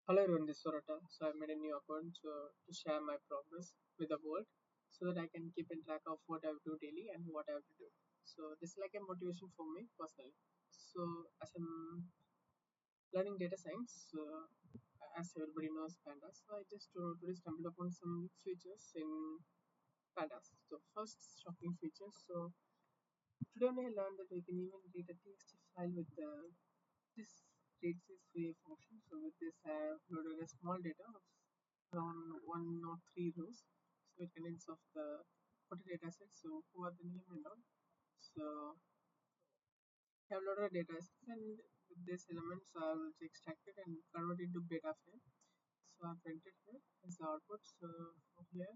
Hello everyone, this is Sorata. So I made a new account to share my progress with the world so that I can keep in track of what I do daily and what I have to do. So this is like a motivation for me personally. So as I'm learning data science, as everybody knows Pandas, so I just today stumbled upon some features in Pandas. So first shocking feature. So today only I learned that we can even read a TXT file with this reads this free function. So with this I have loaded a small data of around 1 or 3 rows. So it contains of the photo data set. So who are the name and all. So I have loaded a data set and with this elements I will extract it and convert it to data frame. So I printed here as the output. So here,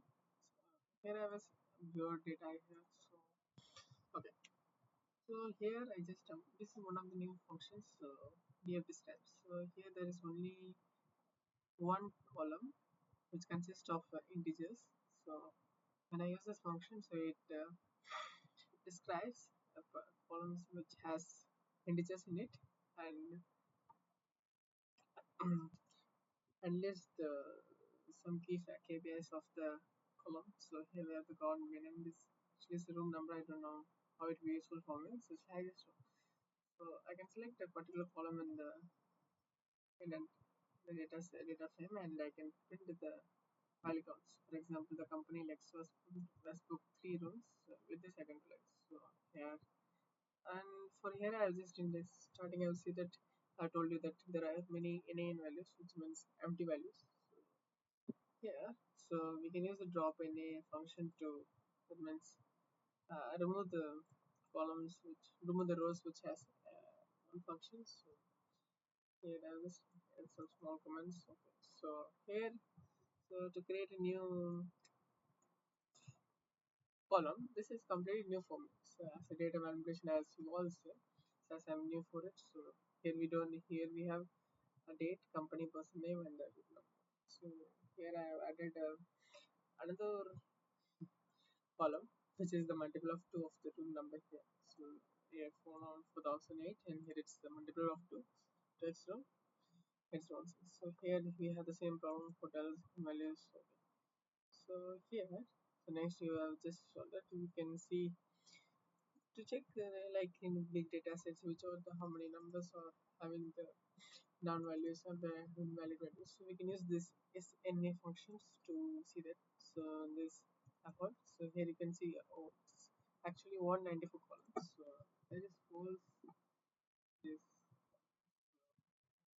here I was your data here. So okay. So here I just this is one of the new functions. So we have described. So here there is only one column which consists of integers. So when I use this function, so it describes columns which has integers in it and and lists the some key KPIs of the column. So here we have the column name. This actually is the room number. I don't know how it will be useful for me. So I just so I can select a particular column in the data frame and I can print the polygons. For example, the company Lexus was booked 3 rooms with the second place. So here and for here I will just in this starting I will see that I told you that there are many NaN values which means empty values. Yeah, so we can use the drop NA function to that means remove the columns which remove the rows which has one function. So here I will just add some small comments. Okay, so here so to create a new column. This is completely new for me. So as a data manipulation as you all say, so as I'm new for it. So here we have a date, company, person name, and the root number. So here I have added another column which is the multiple of 2 of the room number here. So here phone on 4008 and here it's the multiple of 2. So it's one six. So here we have the same problem hotels values. Okay. So here so next you have just so that you can see to check like in big data sets which are the how many numbers are having the non values or the invalid values. So we can use this SNA functions to see that. So this effort. So here you can see oh it's actually 194 columns. So there is this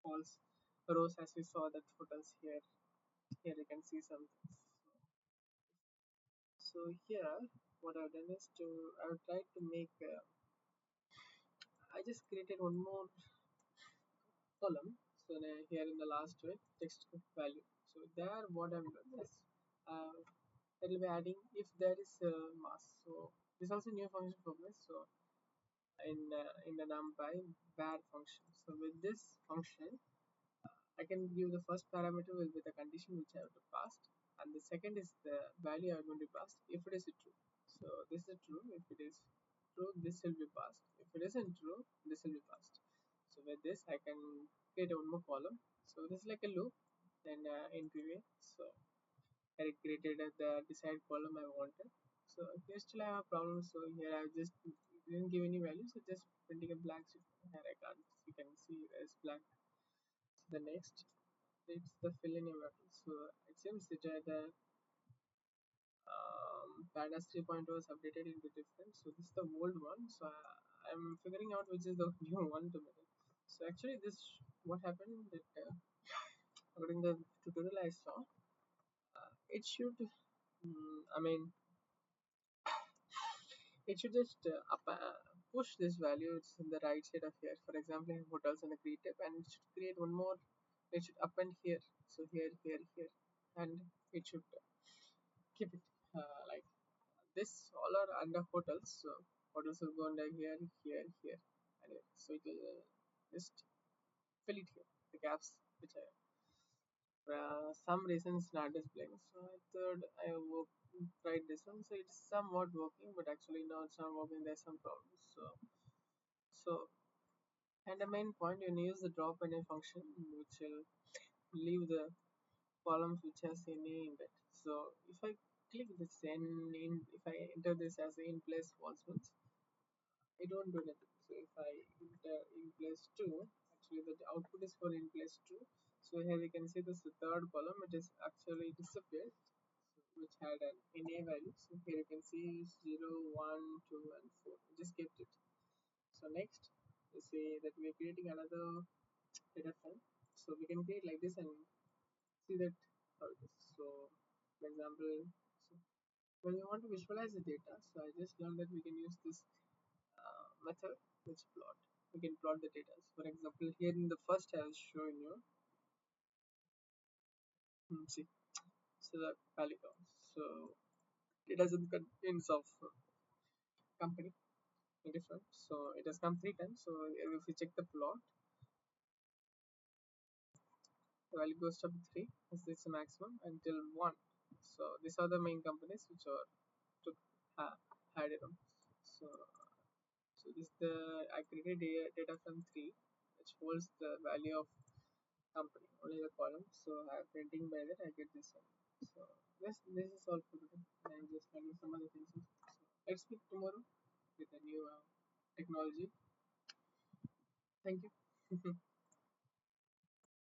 false rows as we saw that photos here. Here you can see some things. So here what I've done is I've tried to make I just created one more column. So here in the last way, text value. So there, what I'm doing is it will be adding if there is a mass. So this is also new function for me. So in the numpy var function. So with this function, I can give the first parameter will be the condition which I have to pass, and the second is the value I'm going to pass if it is true. So this is true. If it is true, this will be passed. If it isn't true, this will be passed. So with this, I can create one more column. So this is like a loop. Then in PVA, so I created the desired column I wanted. So here still I have a problem. So here I just didn't give any value. So just printing a blank sheet. Here I can't. You can see it's blank. So the next it's the fill in variable. So it seems that the Pandas 3.0 is updated into different. So this is the old one. So I'm figuring out which is the new one to me. So actually, this what happened that according to the tutorial I saw, it should. I mean, it should just push this value. It's in the right side of here. For example, in hotels and a creative, and it should create one more. It should append here. So here, and it should keep it like this all are under hotels. So hotels will go under here, and here. So it will just fill it here, the gaps which I some reasons not displaying. So I thought tried this one. So it's somewhat working, but actually no, it's not working. There's some problems. So and the main point you use the drop in a function which will leave the columns which has any in it. So if I click this n in, if I enter this as a in place false ones, I don't do anything. So if I enter in place 2, actually the output is for in place 2. So here you can see this third column, it is actually disappeared, which had an NA value. So here you can see 0, 1, 2, and 4. We just kept it. So next, we say that we are creating another data frame. So we can create like this and see that how it is. So for example, so when we want to visualize the data, so I just learned that we can use this method which plot. We can plot the data. For example, here in the first I was showing you, see, so the value counts. So it doesn't contains of company different. So it has come 3 times. So if we check the plot, the value goes up to 3 as this is the maximum until 1. So these are the main companies which are took had it on. So so this the I created data from 3 which holds the value of company only the column. So I am printing by that I get this one. So this is all for today. I'm just learning some other things. So let's meet tomorrow with a new technology. Thank you.